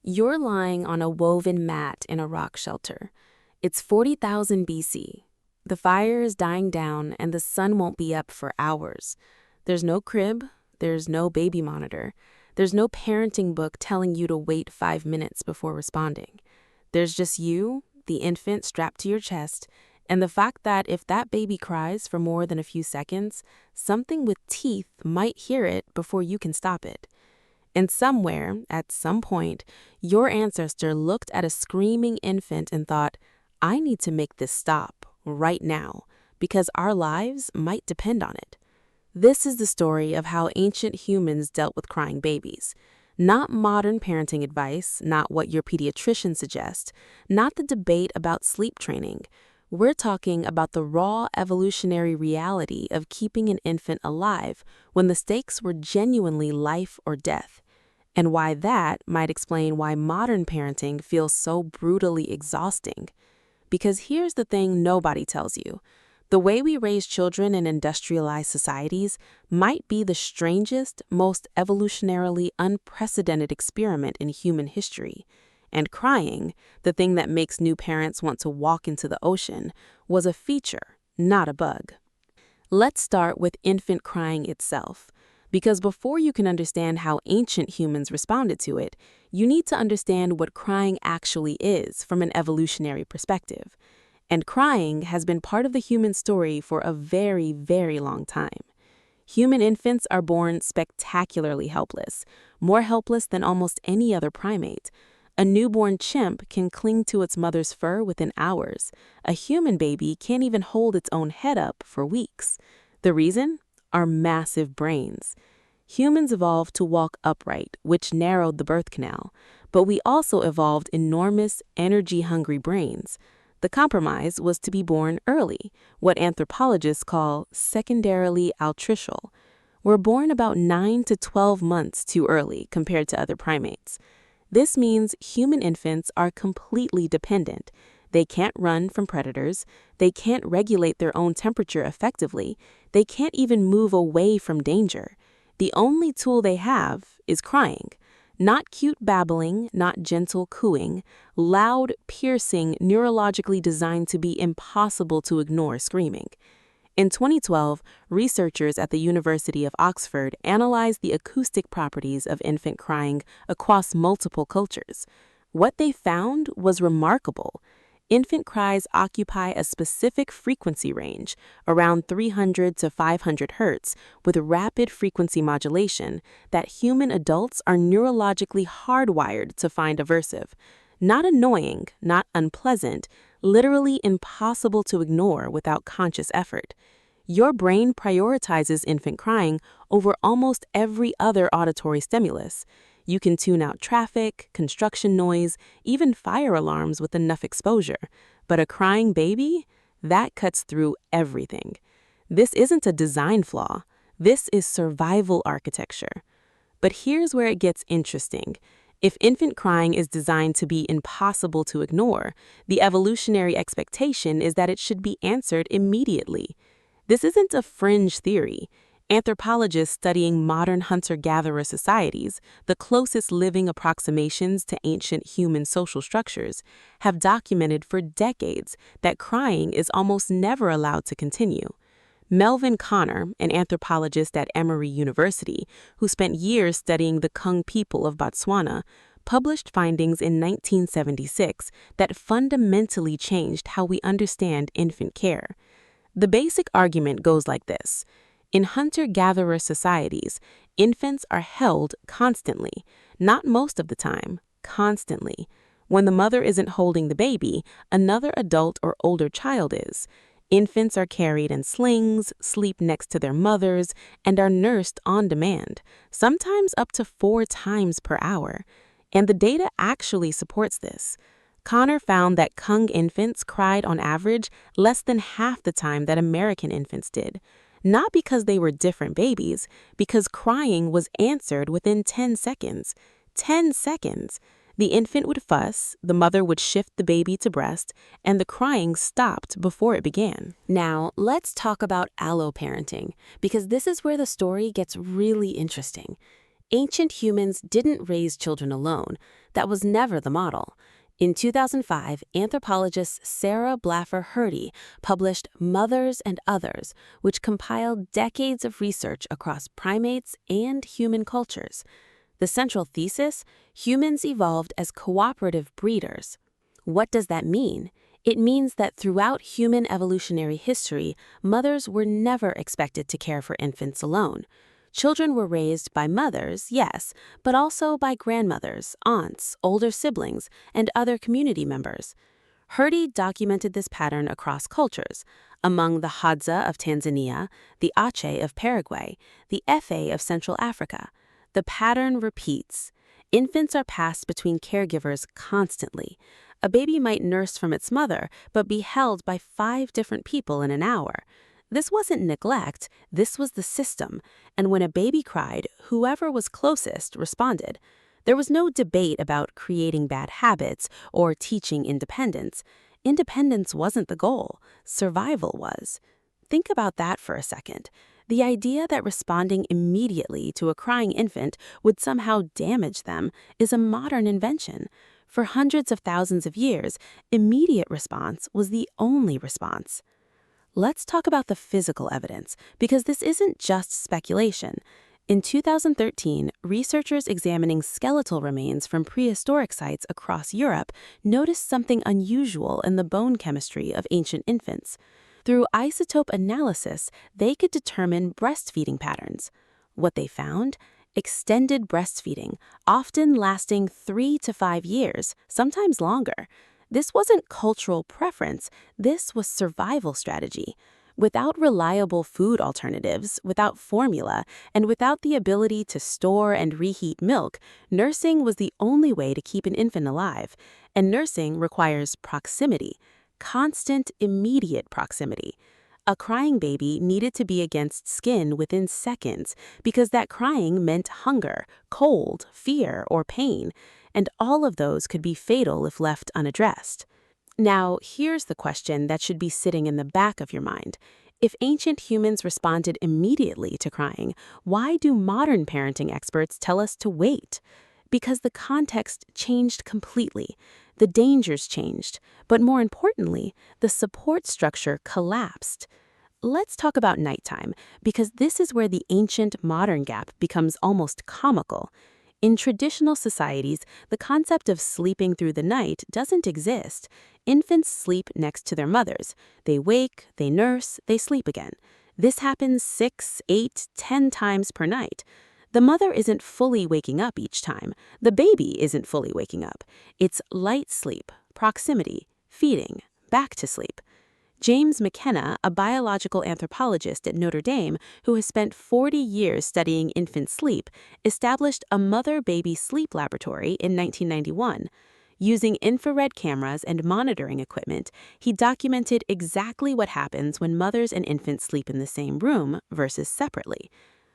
You're lying on a woven mat in a rock shelter. It's 40,000 BC. The fire is dying down and the sun won't be up for hours. There's no crib, there's no baby monitor, there's no parenting book telling you to wait 5 minutes before responding. There's just you, the infant strapped to your chest, and the fact that if that baby cries for more than a few seconds, something with teeth might hear it before you can stop it. And somewhere, at some point, your ancestor looked at a screaming infant and thought, I need to make this stop right now because our lives might depend on it. This is the story of how ancient humans dealt with crying babies. Not modern parenting advice, not what your pediatrician suggests, not the debate about sleep training. We're talking about the raw evolutionary reality of keeping an infant alive when the stakes were genuinely life or death, and why that might explain why modern parenting feels so brutally exhausting. Because here's the thing nobody tells you. The way we raise children in industrialized societies might be the strangest, most evolutionarily unprecedented experiment in human history. And crying, the thing that makes new parents want to walk into the ocean, was a feature, not a bug. Let's start with infant crying itself. Because before you can understand how ancient humans responded to it, you need to understand what crying actually is from an evolutionary perspective. And crying has been part of the human story for a very, very long time. Human infants are born spectacularly helpless, more helpless than almost any other primate. A newborn chimp can cling to its mother's fur within hours. A human baby can't even hold its own head up for weeks. The reason? Our massive brains. Humans evolved to walk upright, which narrowed the birth canal, but we also evolved enormous, energy-hungry brains. The compromise was to be born early, what anthropologists call secondarily altricial. We're born about 9 to 12 months too early compared to other primates. This means human infants are completely dependent. They can't run from predators, they can't regulate their own temperature effectively, they can't even move away from danger. The only tool they have is crying. Not cute babbling, not gentle cooing, loud, piercing, neurologically designed to be impossible to ignore screaming. In 2012, researchers at the University of Oxford analyzed the acoustic properties of infant crying across multiple cultures. What they found was remarkable. Infant cries occupy a specific frequency range, around 300 to 500 hertz, with rapid frequency modulation that human adults are neurologically hardwired to find aversive. Not annoying, not unpleasant, literally impossible to ignore without conscious effort. Your brain prioritizes infant crying over almost every other auditory stimulus. You can tune out traffic, construction noise, even fire alarms with enough exposure. But a crying baby? That cuts through everything. This isn't a design flaw. This is survival architecture. But here's where it gets interesting. If infant crying is designed to be impossible to ignore, the evolutionary expectation is that it should be answered immediately. This isn't a fringe theory. Anthropologists studying modern hunter-gatherer societies, the closest living approximations to ancient human social structures, have documented for decades that crying is almost never allowed to continue. Melvin Connor, an anthropologist at Emory University, who spent years studying the Kung people of Botswana, published findings in 1976 that fundamentally changed how we understand infant care. The basic argument goes like this. In hunter-gatherer societies, infants are held constantly, not most of the time, constantly. When the mother isn't holding the baby, another adult or older child is. Infants are carried in slings, sleep next to their mothers, and are nursed on demand, sometimes up to 4 times per hour. And the data actually supports this. Connor found that Kung infants cried on average less than half the time that American infants did. Not because they were different babies, because crying was answered within 10 seconds. 10 seconds! The infant would fuss, the mother would shift the baby to breast, and the crying stopped before it began. Now, let's talk about alloparenting, because this is where the story gets really interesting. Ancient humans didn't raise children alone. That was never the model. In 2005, anthropologist Sarah Blaffer Hrdy published Mothers and Others, which compiled decades of research across primates and human cultures. The central thesis: humans evolved as cooperative breeders. What does that mean? It means that throughout human evolutionary history, mothers were never expected to care for infants alone. Children were raised by mothers, yes, but also by grandmothers, aunts, older siblings, and other community members. Hrdy documented this pattern across cultures, among the Hadza of Tanzania, the Ache of Paraguay, the Efe of Central Africa. The pattern repeats. Infants are passed between caregivers constantly. A baby might nurse from its mother, but be held by 5 different people in an hour. This wasn't neglect, this was the system, and when a baby cried, whoever was closest responded. There was no debate about creating bad habits or teaching independence. Independence wasn't the goal, survival was. Think about that for a second. The idea that responding immediately to a crying infant would somehow damage them is a modern invention. For hundreds of thousands of years, immediate response was the only response. Let's talk about the physical evidence, because this isn't just speculation. In 2013, researchers examining skeletal remains from prehistoric sites across Europe noticed something unusual in the bone chemistry of ancient infants. Through isotope analysis, they could determine breastfeeding patterns. What they found? Extended breastfeeding, often lasting 3 to 5 years, sometimes longer. This wasn't cultural preference, this was survival strategy. Without reliable food alternatives, without formula, and without the ability to store and reheat milk, nursing was the only way to keep an infant alive. And nursing requires proximity, constant, immediate proximity. A crying baby needed to be against skin within seconds because that crying meant hunger, cold, fear, or pain, and all of those could be fatal if left unaddressed. Now, here's the question that should be sitting in the back of your mind. If ancient humans responded immediately to crying, why do modern parenting experts tell us to wait? Because the context changed completely. The dangers changed, but more importantly, the support structure collapsed. Let's talk about nighttime, because this is where the ancient-modern gap becomes almost comical. In traditional societies, the concept of sleeping through the night doesn't exist. Infants sleep next to their mothers. They wake, they nurse, they sleep again. This happens 6, 8, 10 times per night. The mother isn't fully waking up each time. The baby isn't fully waking up. It's light sleep, proximity, feeding, back to sleep. James McKenna, a biological anthropologist at Notre Dame who has spent 40 years studying infant sleep, established a mother-baby sleep laboratory in 1991. Using infrared cameras and monitoring equipment, he documented exactly what happens when mothers and infants sleep in the same room versus separately.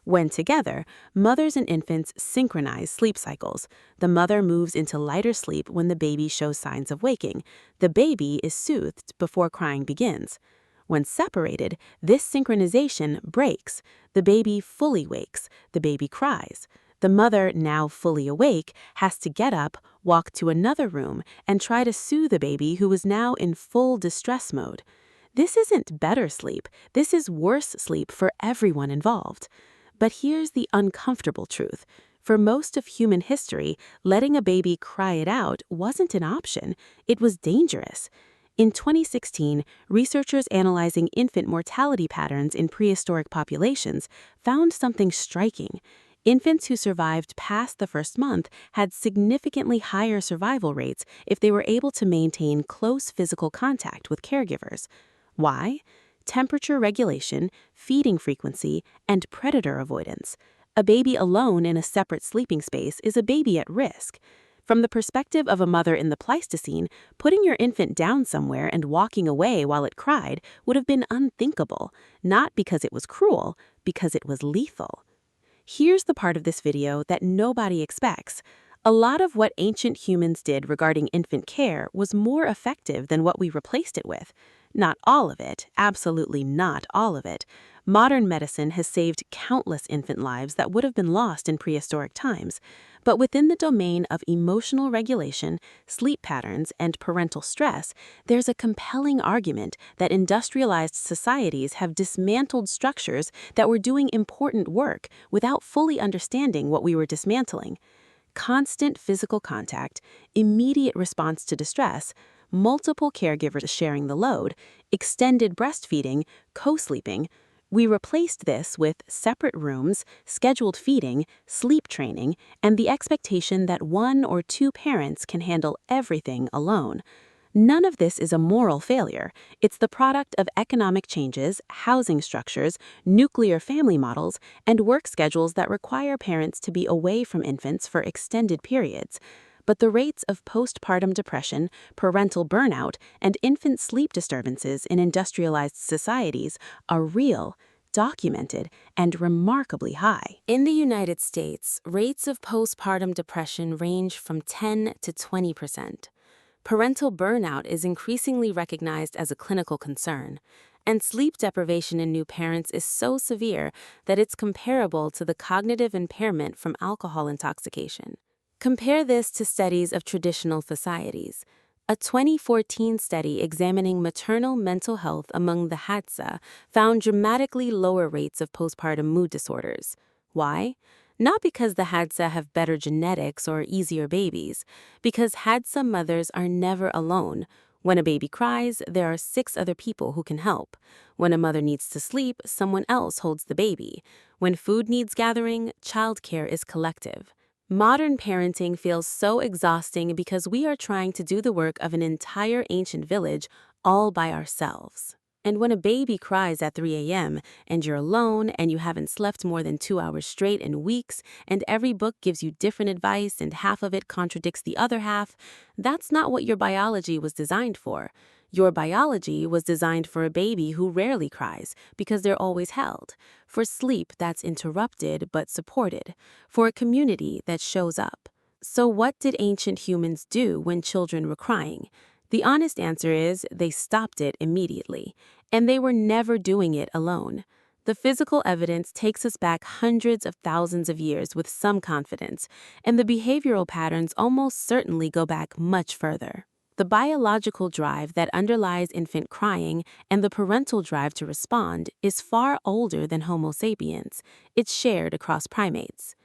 When together, mothers and infants synchronize sleep cycles. The mother moves into lighter sleep when the baby shows signs of waking. The baby is soothed before crying begins. When separated, this synchronization breaks. The baby fully wakes. The baby cries. The mother, now fully awake, has to get up, walk to another room, and try to soothe the baby who is now in full distress mode. This isn't better sleep. This is worse sleep for everyone involved. But here's the uncomfortable truth. For most of human history, letting a baby cry it out wasn't an option. It was dangerous. In 2016, researchers analyzing infant mortality patterns in prehistoric populations found something striking. Infants who survived past the first month had significantly higher survival rates if they were able to maintain close physical contact with caregivers. Why? Temperature regulation, feeding frequency, and predator avoidance. A baby alone in a separate sleeping space is a baby at risk. From the perspective of a mother in the Pleistocene, putting your infant down somewhere and walking away while it cried would have been unthinkable, not because it was cruel, because it was lethal. Here's the part of this video that nobody expects. A lot of what ancient humans did regarding infant care was more effective than what we replaced it with. Not all of it, absolutely not all of it. Modern medicine has saved countless infant lives that would have been lost in prehistoric times. But within the domain of emotional regulation, sleep patterns, and parental stress, there's a compelling argument that industrialized societies have dismantled structures that were doing important work without fully understanding what we were dismantling. Constant physical contact, immediate response to distress, multiple caregivers sharing the load, extended breastfeeding, co-sleeping. We replaced this with separate rooms, scheduled feeding, sleep training, and the expectation that one or two parents can handle everything alone. None of this is a moral failure. It's the product of economic changes, housing structures, nuclear family models, and work schedules that require parents to be away from infants for extended periods. But the rates of postpartum depression, parental burnout, and infant sleep disturbances in industrialized societies are real, documented, and remarkably high. In the United States, rates of postpartum depression range from 10 to 20%. Parental burnout is increasingly recognized as a clinical concern, and sleep deprivation in new parents is so severe that it's comparable to the cognitive impairment from alcohol intoxication. Compare this to studies of traditional societies. A 2014 study examining maternal mental health among the Hadza found dramatically lower rates of postpartum mood disorders. Why? Not because the Hadza have better genetics or easier babies, because Hadza mothers are never alone. When a baby cries, there are 6 other people who can help. When a mother needs to sleep, someone else holds the baby. When food needs gathering, childcare is collective. Modern parenting feels so exhausting because we are trying to do the work of an entire ancient village all by ourselves. And when a baby cries at 3 a.m. and you're alone and you haven't slept more than 2 hours straight in weeks and every book gives you different advice and half of it contradicts the other half, that's not what your biology was designed for. Your biology was designed for a baby who rarely cries because they're always held, for sleep that's interrupted but supported, for a community that shows up. So what did ancient humans do when children were crying? The honest answer is they stopped it immediately, and they were never doing it alone. The physical evidence takes us back hundreds of thousands of years with some confidence, and the behavioral patterns almost certainly go back much further. The biological drive that underlies infant crying and the parental drive to respond is far older than Homo sapiens. It's shared across primates.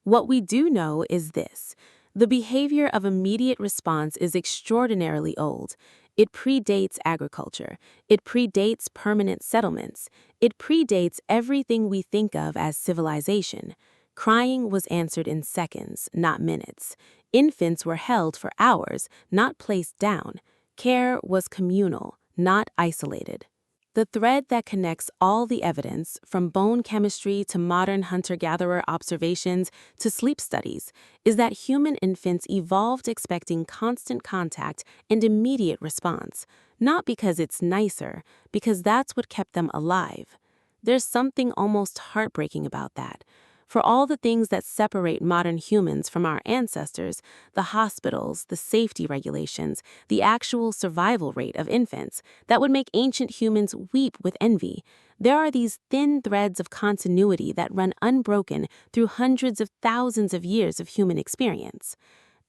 What we do know is this. The behavior of immediate response is extraordinarily old. It predates agriculture. It predates permanent settlements. It predates everything we think of as civilization. Crying was answered in seconds, not minutes. Infants were held for hours, not placed down. Care was communal, not isolated. The thread that connects all the evidence, from bone chemistry to modern hunter-gatherer observations to sleep studies, is that human infants evolved expecting constant contact and immediate response, not because it's nicer, because that's what kept them alive. There's something almost heartbreaking about that. For all the things that separate modern humans from our ancestors, the hospitals, the safety regulations, the actual survival rate of infants, that would make ancient humans weep with envy, there are these thin threads of continuity that run unbroken through hundreds of thousands of years of human experience.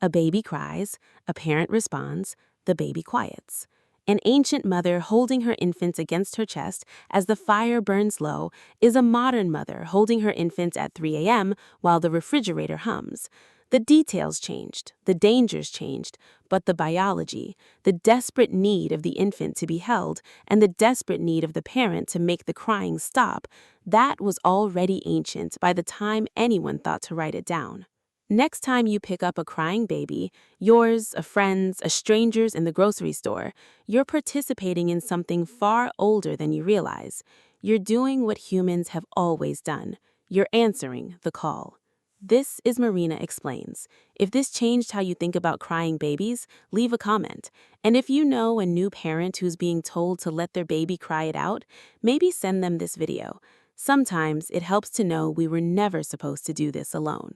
A baby cries, a parent responds, the baby quiets. An ancient mother holding her infants against her chest as the fire burns low is a modern mother holding her infants at 3 a.m. while the refrigerator hums. The details changed, the dangers changed, but the biology, the desperate need of the infant to be held, and the desperate need of the parent to make the crying stop, that was already ancient by the time anyone thought to write it down. Next time you pick up a crying baby, yours, a friend's, a stranger's in the grocery store, you're participating in something far older than you realize. You're doing what humans have always done. You're answering the call. This is Marina Explains. If this changed how you think about crying babies, leave a comment. And if you know a new parent who's being told to let their baby cry it out, maybe send them this video. Sometimes it helps to know we were never supposed to do this alone.